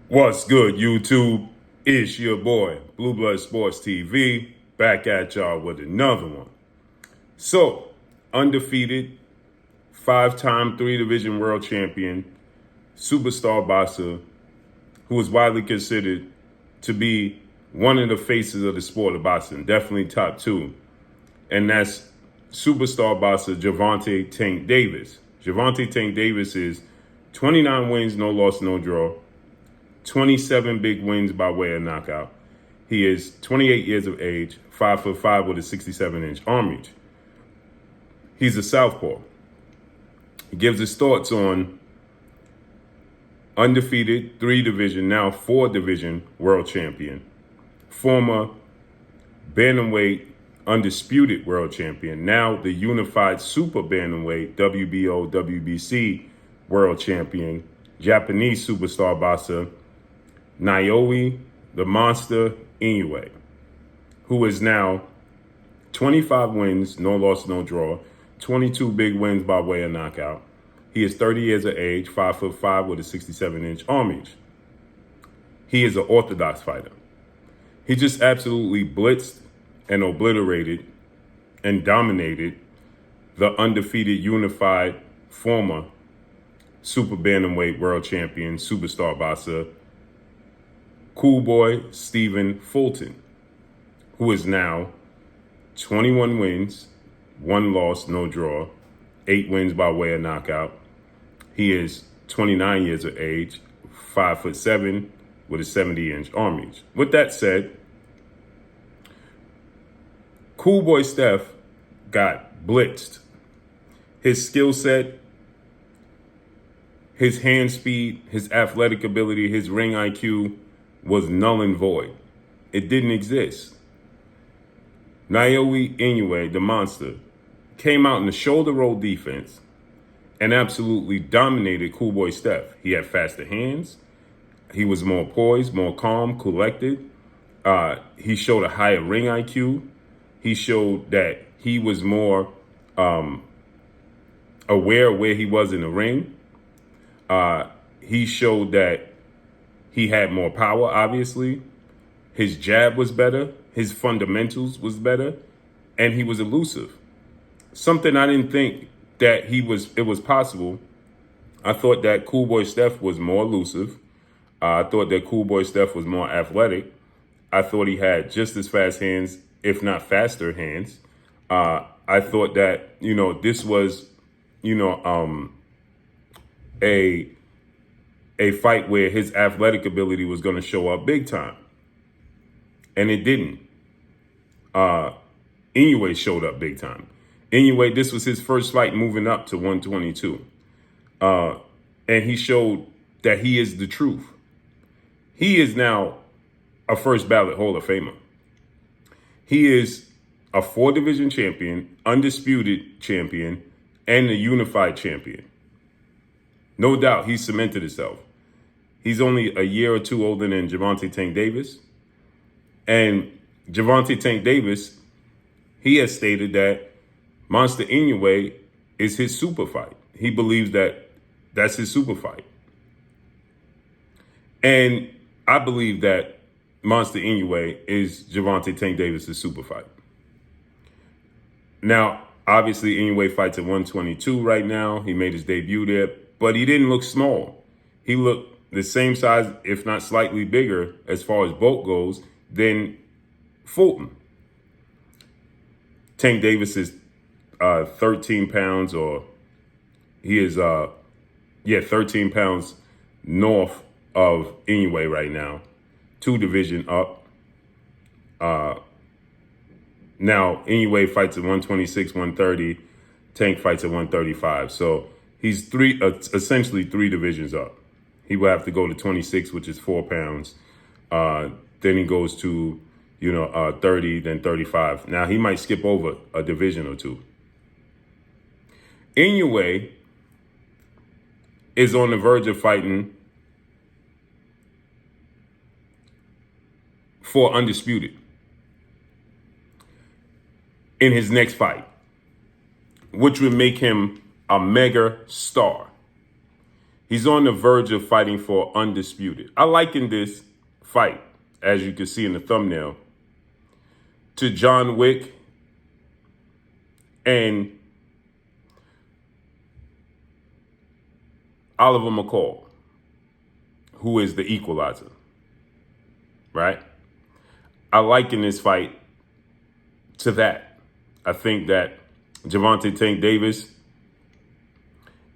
What's good, YouTube? It's your boy, Blue Blood Sports TV, back at y'all with another one. So, undefeated, five-time three-division world champion, superstar boxer, who is widely considered to be one of the faces of the sport of boxing, definitely top two. And that's superstar boxer Gervonta Tank Davis. Gervonta Tank Davis is 29 wins, no loss, no draw. 27 big wins by way of knockout. He is 28 years of age, 5'5" with a 67-inch arm reach. He's a southpaw. He gives his thoughts on undefeated, three-division, now four-division world champion, former bantamweight undisputed world champion, now the unified super bantamweight WBO, WBC world champion, Japanese superstar boxer, Naoya, the monster Inoue, who is now 25 wins, no loss, no draw, 22 big wins by way of knockout. He is 30 years of age, 5'5" with a 67-inch arm reach. He is an orthodox fighter. He just absolutely blitzed and obliterated and dominated the undefeated unified former super bantamweight world champion, superstar boxer, Cool Boy Stephen Fulton, who is now 21 wins, 1 loss, no draw, 8 wins by way of knockout. He is 29 years of age, 5'7" with a 70-inch arm reach. With that said, Cool Boy Steph got blitzed. His skill set, his hand speed, his athletic ability, his ring IQ was null and void. It didn't exist. Naoya Inoue, the monster, came out in the shoulder roll defense and absolutely dominated Cool Boy Steph. He had faster hands. He was more poised, more calm, collected. He showed a higher ring IQ. He showed that he was more aware of where he was in the ring. He showed that he had more power, obviously. His jab was better. His fundamentals was better. And he was elusive. Something I didn't think that it was possible. I thought that Cool Boy Steph was more elusive. I thought that Cool Boy Steph was more athletic. I thought he had just as fast hands, if not faster hands. I thought that, this was, a fight where his athletic ability was going to show up big time. And it didn't. Inoue showed up big time. Inoue, this was his first fight moving up to 122. And he showed that he is the truth. He is now a first ballot Hall of Famer. He is a four-division champion, undisputed champion, and a unified champion. No doubt he cemented himself. He's only a year or two older than Gervonta Tank Davis. And Gervonta Tank Davis, he has stated that Monster Inoue is his super fight. He believes that that's his super fight. And I believe that Monster Inoue is Gervonta Tank Davis' super fight. Now, obviously, Inoue fights at 122 right now. He made his debut there, but he didn't look small. He looked the same size, if not slightly bigger, as far as bulk goes, than Fulton. Tank Davis is 13 pounds, or he is, 13 pounds north of Inoue right now. 2 division up. Now, Inoue fights at 126, 130. Tank fights at 135. So he's essentially 3 divisions up. He will have to go to 26, which is 4 pounds. Then he goes to, 30, then 35. Now, he might skip over a division or 2. Inoue is on the verge of fighting for undisputed in his next fight, which would make him a mega star. He's on the verge of fighting for undisputed. I liken this fight, as you can see in the thumbnail, to John Wick and Oliver McCall, who is the equalizer, right? I liken this fight to that. I think that Gervonta Tank Davis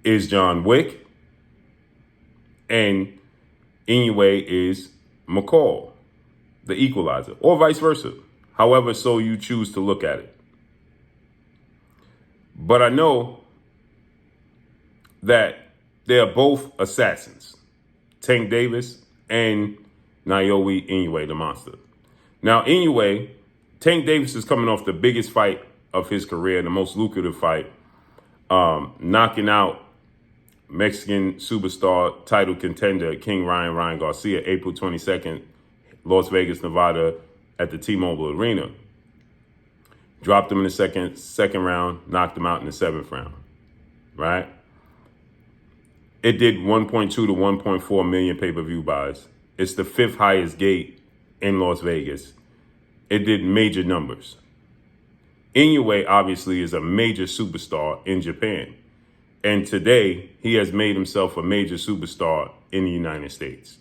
is John Wick and Inoue is McCall, the equalizer, or vice versa, however so you choose to look at it. But I know that they are both assassins, Tank Davis and Naoya Inoue, the monster. Now, Inoue, Tank Davis is coming off the biggest fight of his career, the most lucrative fight, knocking out Mexican superstar title contender King Ryan Garcia, April 22nd, Las Vegas, Nevada, at the T-Mobile Arena. Dropped him in the second round, knocked him out in the 7th round, right? It did 1.2 to 1.4 million pay-per-view buys. It's the 5th highest gate in Las Vegas. It did major numbers. Inoue obviously is a major superstar in Japan. And today, he has made himself a major superstar in the United States.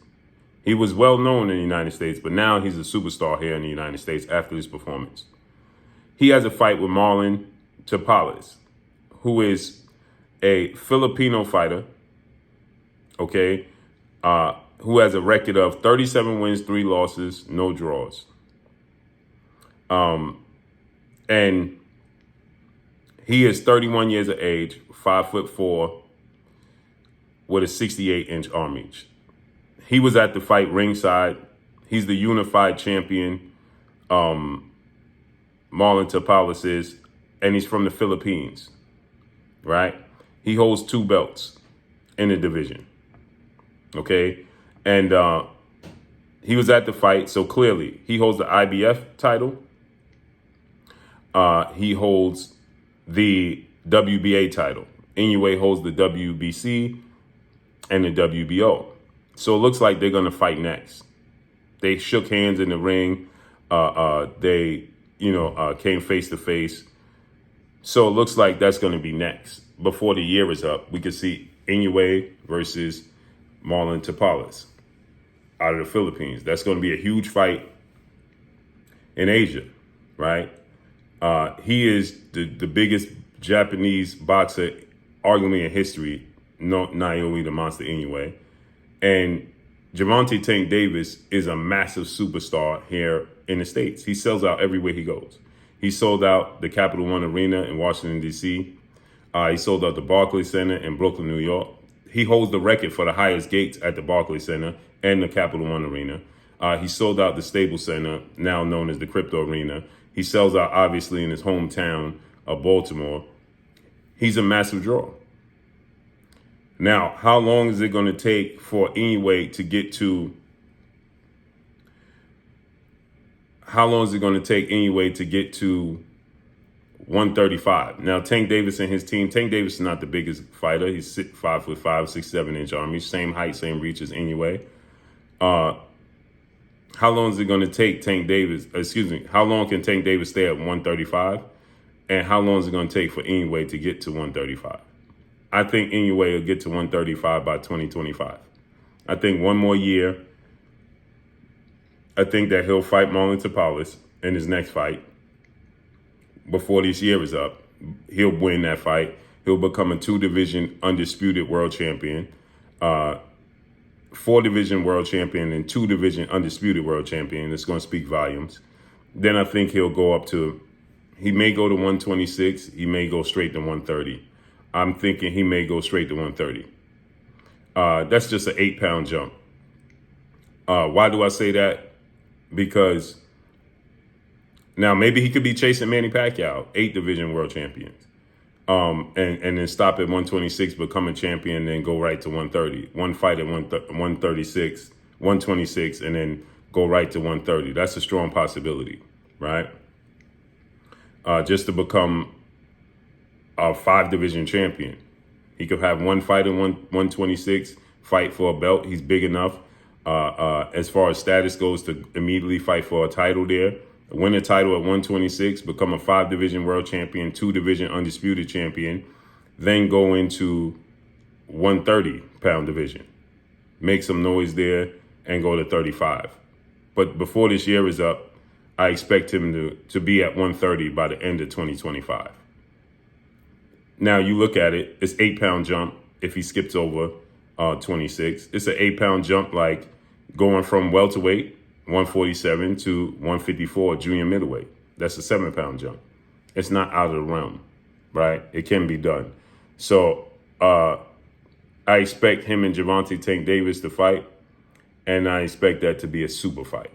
He was well known in the United States, but now he's a superstar here in the United States after this performance. He has a fight with Marlon Tapales, who is a Filipino fighter, okay, who has a record of 37 wins, 3 losses, no draws. And he is 31 years of age, 5'4", with a 68-inch arm reach. He was at the fight ringside. He's the unified champion, Marlon Tapales is, and he's from the Philippines, right? He holds 2 belts in the division, okay? And he was at the fight, so clearly he holds the IBF title. He holds the WBA title. Inoue holds the WBC and the WBO. So it looks like they're going to fight next. They shook hands in the ring. They came face to face. So it looks like that's going to be next. Before the year is up, we could see Inoue versus Marlon Tapales out of the Philippines. That's going to be a huge fight in Asia, right? He is the biggest Japanese boxer, arguably in history, Naoya the Monster Inoue. And Gervonta Tank Davis is a massive superstar here in the States. He sells out everywhere he goes. He sold out the Capital One Arena in Washington, D.C. He sold out the Barclays Center in Brooklyn, New York. He holds the record for the highest gates at the Barclays Center and the Capital One Arena. He sold out the Staples Center, now known as the Crypto Arena. He sells out, obviously, in his hometown of Baltimore. He's a massive draw. Now, how long is it going to take for Inoue to get to? How long is it going to take Inoue to get to 135? Now, Tank Davis and his team. Tank Davis is not the biggest fighter. He's 5'5", 6'7" arm reach, same height, same reach as Inoue. How long is it going to take Tank Davis? How long can Tank Davis stay at 135? And how long is it going to take for Inoue to get to 135? I think Inoue will get to 135 by 2025. I think one more year. I think that he'll fight Marlon Tapales in his next fight. Before this year is up, he'll win that fight. He'll become a 2-division undisputed world champion, 4-division world champion, and 2-division undisputed world champion. It's going to speak volumes. Then I think he'll go up to, he may go to 126. He may go straight to 130. I'm thinking he may go straight to 130. That's just an 8-pound jump. Why do I say that? Because now maybe he could be chasing Manny Pacquiao, 8-division world champions, and then stop at 126, become a champion, then go right to 130. One fight at 136, 126, and then go right to 130. That's a strong possibility, right? Just to become a 5-division champion. He could have one fight in 126, fight for a belt. He's big enough as far as status goes to immediately fight for a title there. Win a title at 126, become a 5-division world champion, 2-division undisputed champion, then go into 130-pound division. Make some noise there and go to 35. But before this year is up, I expect him to be at 130 by the end of 2025. Now you look at it, it's 8-pound jump if he skips over 26. It's an 8-pound jump like going from welterweight, 147 to 154 junior middleweight. That's a 7-pound jump. It's not out of the realm, right? It can be done. So I expect him and Gervonta Tank Davis to fight, and I expect that to be a super fight.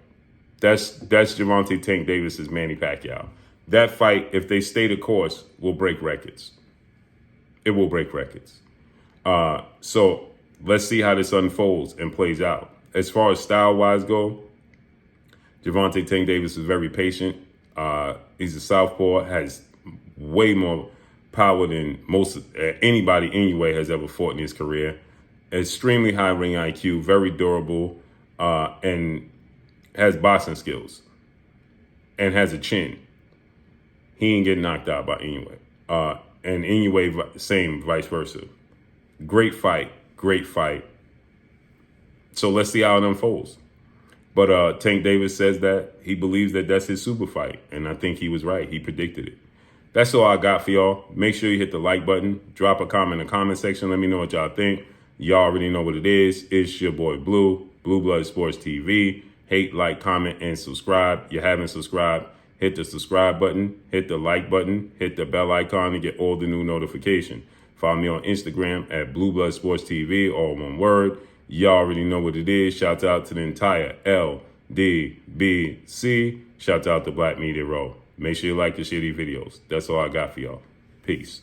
That's Gervonta Tank Davis's Manny Pacquiao. That fight, if they stay the course, will break records. It will break records. So let's see how this unfolds and plays out. As far as style-wise go, Gervonta Tank Davis is very patient. He's a southpaw, has way more power than most anybody Inoue has ever fought in his career. Extremely high ring IQ, very durable, and has boxing skills, and has a chin. He ain't getting knocked out by Inoue. And Inoue, same, vice versa. Great fight, great fight. So let's see how it unfolds. But Tank Davis says that he believes that that's his super fight. And I think he was right. He predicted it. That's all I got for y'all. Make sure you hit the like button. Drop a comment in the comment section. Let me know what y'all think. Y'all already know what it is. It's your boy Blue, Blue Blood Sports TV. Hate, like, comment, and subscribe. You haven't subscribed, hit the subscribe button, hit the like button, hit the bell icon to get all the new notifications. Follow me on Instagram at Blue Blood Sports TV, all one word. Y'all already know what it is. Shout out to the entire LDBC. Shout out to Black Media Row. Make sure you like and share these videos. That's all I got for y'all. Peace.